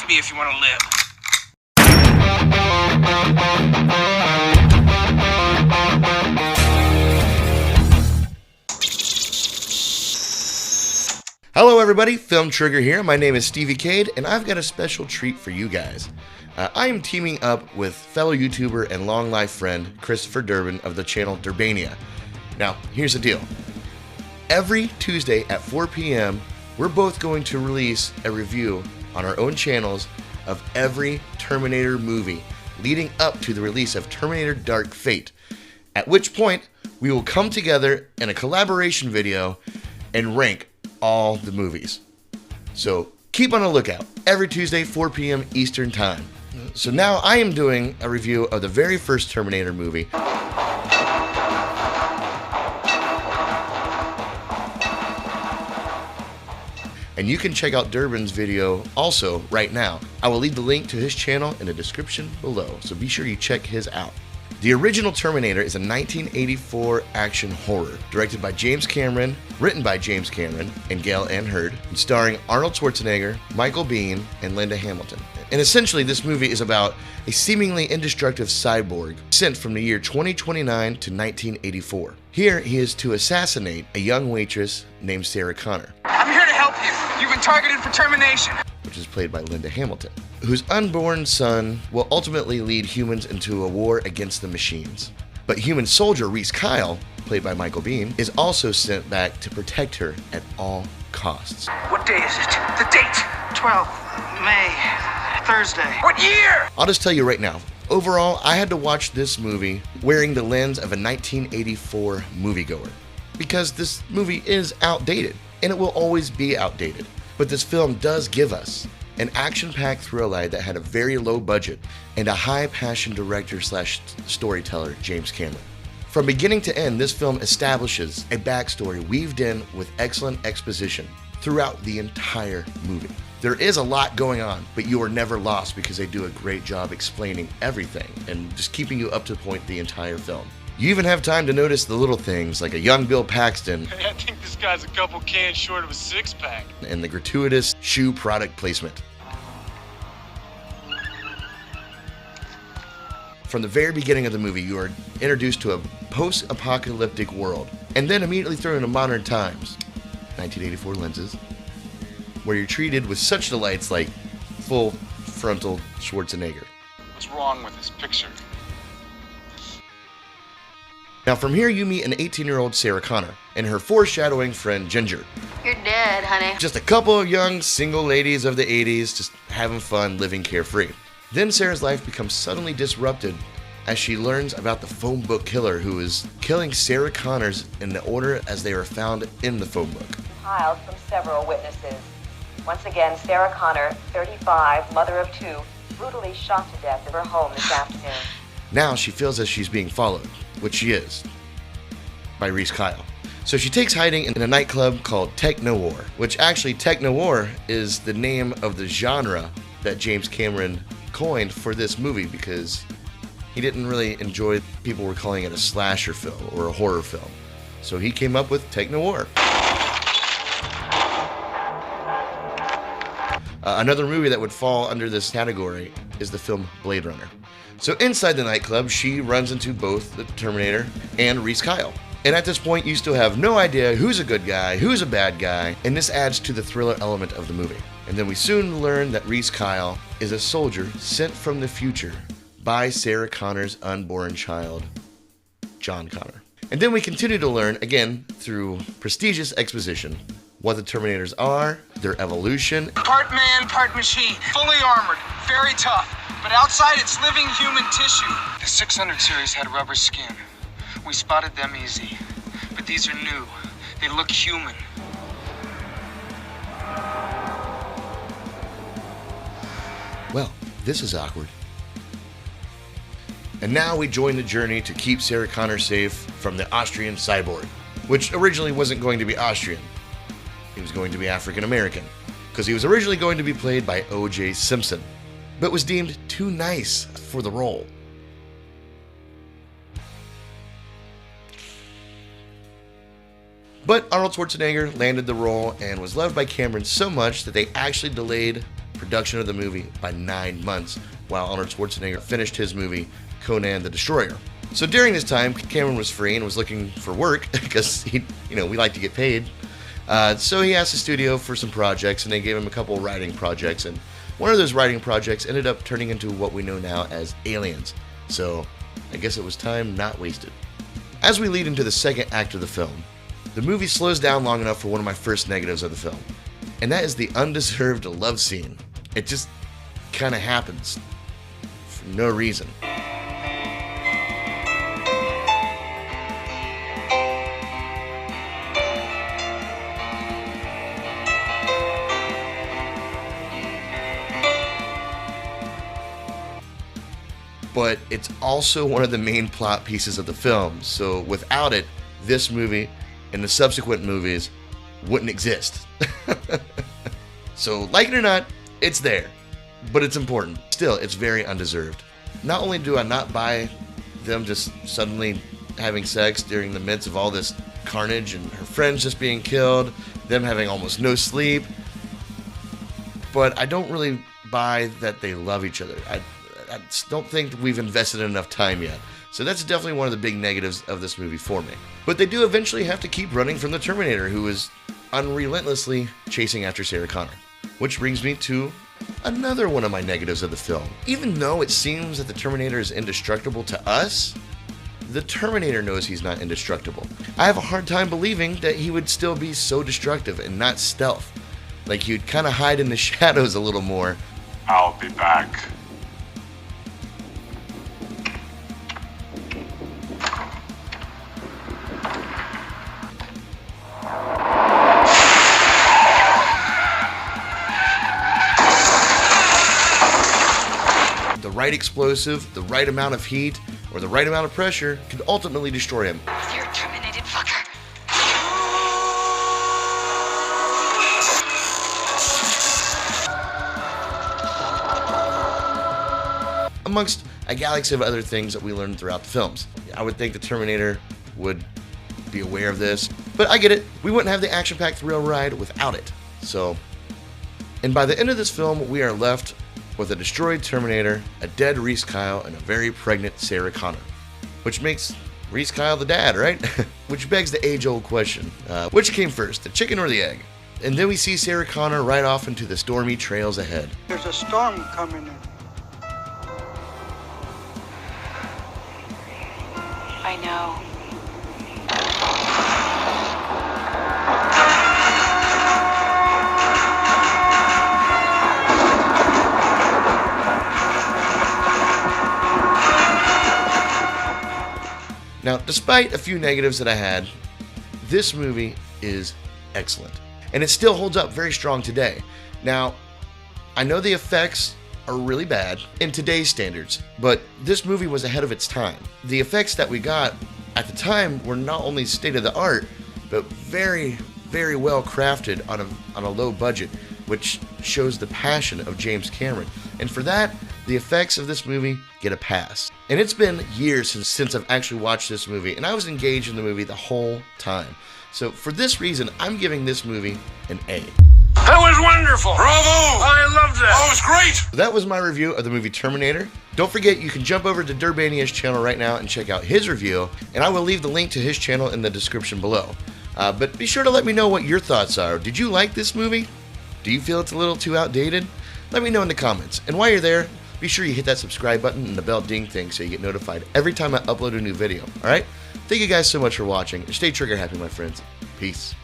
with me if you want to live. Hello everybody, Film Trigger here. My name is Stevie Cade, and I've got a special treat for you guys. I am teaming up with fellow YouTuber and long life friend Christopher Durbin of the channel Durbania. Now, here's the deal. Every Tuesday at 4 p.m., we're both going to release a review on our own channels of every Terminator movie leading up to the release of Terminator Dark Fate, at which point we will come together in a collaboration video and rank all the movies. So keep on the lookout every Tuesday 4 p.m. Eastern Time. So now I am doing a review of the very first Terminator movie. And you can check out Durbin's video also right now. I will leave the link to his channel in the description below, so be sure you check his out. The original Terminator is a 1984 action horror directed by James Cameron, written by James Cameron and Gail Ann Hurd, and starring Arnold Schwarzenegger, Michael Biehn, and Linda Hamilton. And essentially, this movie is about a seemingly indestructible cyborg sent from the year 2029 to 1984. Here, he is to assassinate a young waitress named Sarah Connor. I'm here to help you. You've been targeted for termination. Which is played by Linda Hamilton, whose unborn son will ultimately lead humans into a war against the machines. But human soldier Reese Kyle, played by Michael Biehn, is also sent back to protect her at all costs. What day is it? The date? 12th May, Thursday. What year? I'll just tell you right now, overall, I had to watch this movie wearing the lens of a 1984 moviegoer, because this movie is outdated, and it will always be outdated. But this film does give us an action-packed thriller that had a very low budget and a high-passion director/storyteller, James Cameron. From beginning to end, this film establishes a backstory weaved in with excellent exposition throughout the entire movie. There is a lot going on, but you are never lost because they do a great job explaining everything and just keeping you up to the point the entire film. You even have time to notice the little things like a young Bill Paxton. Hey, I think this guy's a couple cans short of a six-pack. And the gratuitous shoe product placement. From the very beginning of the movie, you are introduced to a post-apocalyptic world, and then immediately thrown into modern times, 1984 lenses, where you're treated with such delights like full frontal Schwarzenegger. What's wrong with this picture? Now from here you meet an 18-year-old Sarah Connor and her foreshadowing friend Ginger. You're dead, honey. Just a couple of young single ladies of the 80s just having fun, living carefree. Then Sarah's life becomes suddenly disrupted as she learns about the phone book killer who is killing Sarah Connors in the order as they are found in the phone book. Filed from several witnesses. Once again, Sarah Connor, 35, mother of two, brutally shot to death in her home this afternoon. Now she feels as she's being followed, which she is, by Reese Kyle. So she takes hiding in a nightclub called Techno War, which actually Techno War is the name of the genre that James Cameron coined for this movie because he didn't really enjoy people were calling it a slasher film or a horror film. So he came up with Techno War. Another movie that would fall under this category is the film Blade Runner. So inside the nightclub, she runs into both the Terminator and Reese Kyle. And at this point, you still have no idea who's a good guy, who's a bad guy, and this adds to the thriller element of the movie. And then we soon learn that Reese Kyle is a soldier sent from the future by Sarah Connor's unborn child, John Connor. And then we continue to learn, again, through prestigious exposition, what the Terminators are, their evolution. Part man, part machine. Fully armored, very tough. But outside, it's living human tissue. The 600 series had rubber skin. We spotted them easy. But these are new. They look human. Well, this is awkward. And now we join the journey to keep Sarah Connor safe from the Austrian cyborg, which originally wasn't going to be Austrian. He was going to be African American, because he was originally going to be played by O.J. Simpson, but was deemed too nice for the role. But Arnold Schwarzenegger landed the role and was loved by Cameron so much that they actually delayed production of the movie by 9 months, while Arnold Schwarzenegger finished his movie, Conan the Destroyer. So during this time, Cameron was free and was looking for work because we like to get paid. So he asked the studio for some projects, and they gave him a couple writing projects, and one of those writing projects ended up turning into what we know now as Aliens. So I guess it was time not wasted. As we lead into the second act of the film, the movie slows down long enough for one of my first negatives of the film, and that is the undeserved love scene. It just kind of happens for no reason. But it's also one of the main plot pieces of the film, so without it, this movie and the subsequent movies wouldn't exist. So, like it or not, it's there, but it's important. Still, it's very undeserved. Not only do I not buy them just suddenly having sex during the midst of all this carnage and her friends just being killed, them having almost no sleep, but I don't really buy that they love each other. I don't think we've invested enough time yet. So that's definitely one of the big negatives of this movie for me. But they do eventually have to keep running from the Terminator, who is unrelentlessly chasing after Sarah Connor. Which brings me to another one of my negatives of the film. Even though it seems that the Terminator is indestructible to us, the Terminator knows he's not indestructible. I have a hard time believing that he would still be so destructive and not stealth. Like he'd kind of hide in the shadows a little more. I'll be back. The right explosive, the right amount of heat, or the right amount of pressure could ultimately destroy him. You're a terminated fucker. Amongst a galaxy of other things that we learned throughout the films. I would think the Terminator would be aware of this, but I get it. We wouldn't have the action-packed thrill ride without it. So, and by the end of this film, we are left with a destroyed Terminator, a dead Reese Kyle, and a very pregnant Sarah Connor. Which makes Reese Kyle the dad, right? Which begs the age-old question, which came first, the chicken or the egg? And then we see Sarah Connor ride off into the stormy trails ahead. There's a storm coming in. I know. Now, despite a few negatives that I had, this movie is excellent. And it still holds up very strong today. Now, I know the effects are really bad in today's standards, but this movie was ahead of its time. The effects that we got at the time were not only state of the art, but very, very well crafted on a low budget, which shows the passion of James Cameron. And for that, the effects of this movie get a pass. And it's been years since I've actually watched this movie, and I was engaged in the movie the whole time. So for this reason, I'm giving this movie an A. That was wonderful! Bravo! I loved that! Oh, it was great! So that was my review of the movie Terminator. Don't forget, you can jump over to Durbania's channel right now and check out his review, and I will leave the link to his channel in the description below. But be sure to let me know what your thoughts are. Did you like this movie? Do you feel it's a little too outdated? Let me know in the comments. And while you're there, be sure you hit that subscribe button and the bell ding thing so you get notified every time I upload a new video. Alright? Thank you guys so much for watching. Stay trigger happy, my friends. Peace.